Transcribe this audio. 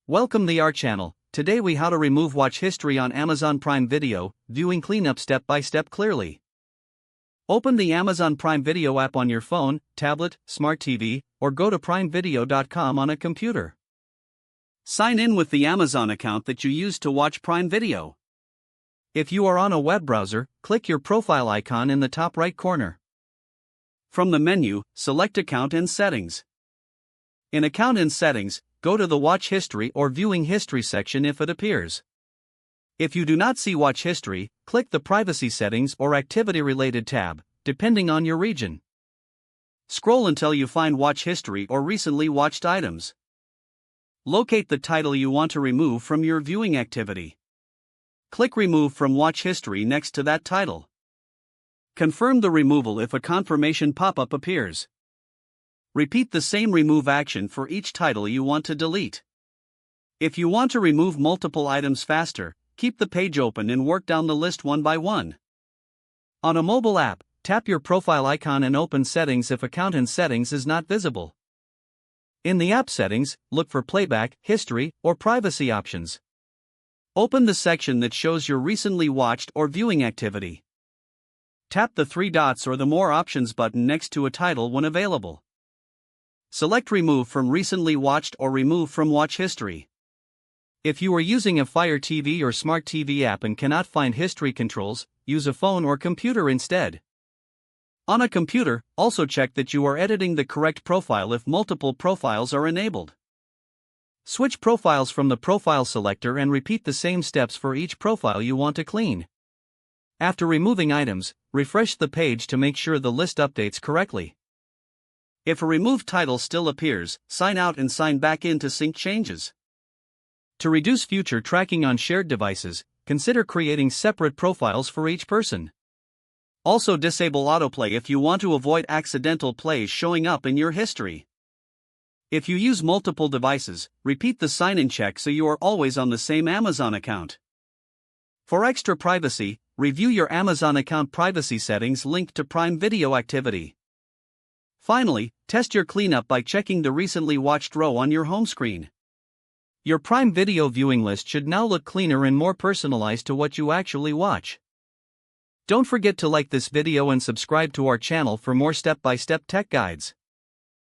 Welcome to our channel. Today we how to remove watch history on Amazon Prime Video, viewing cleanup step by step clearly. Open the Amazon Prime Video app on your phone, tablet, smart TV, or go to primevideo.com on a computer. Sign in with the Amazon account that you used to watch Prime Video. If you are on a web browser, click your profile icon in the top right corner. From the menu, select Account and Settings. In Account and Settings, go to the Watch History or Viewing History section if it appears. If you do not see Watch History, click the Privacy Settings or Activity-related tab, depending on your region. Scroll until you find Watch History or Recently Watched Items. Locate the title you want to remove from your viewing activity. Click Remove from Watch History next to that title. Confirm the removal if a confirmation pop-up appears. Repeat the same remove action for each title you want to delete. If you want to remove multiple items faster, keep the page open and work down the list one by one. On a mobile app, tap your profile icon and open Settings if Account and Settings is not visible. In the app settings, look for Playback, History, or Privacy options. Open the section that shows your recently watched or viewing activity. Tap the three dots or the More Options button next to a title when available. Select Remove from Recently Watched or Remove from Watch History. If you are using a Fire TV or Smart TV app and cannot find history controls, use a phone or computer instead. On a computer, also check that you are editing the correct profile if multiple profiles are enabled. Switch profiles from the profile selector and repeat the same steps for each profile you want to clean. After removing items, refresh the page to make sure the list updates correctly. If a removed title still appears, sign out and sign back in to sync changes. To reduce future tracking on shared devices, consider creating separate profiles for each person. Also disable autoplay if you want to avoid accidental plays showing up in your history. If you use multiple devices, repeat the sign-in check so you are always on the same Amazon account. For extra privacy, review your Amazon account privacy settings linked to Prime Video activity. Finally, test your cleanup by checking the recently watched row on your home screen. Your Prime Video viewing list should now look cleaner and more personalized to what you actually watch. Don't forget to like this video and subscribe to our channel for more step-by-step tech guides.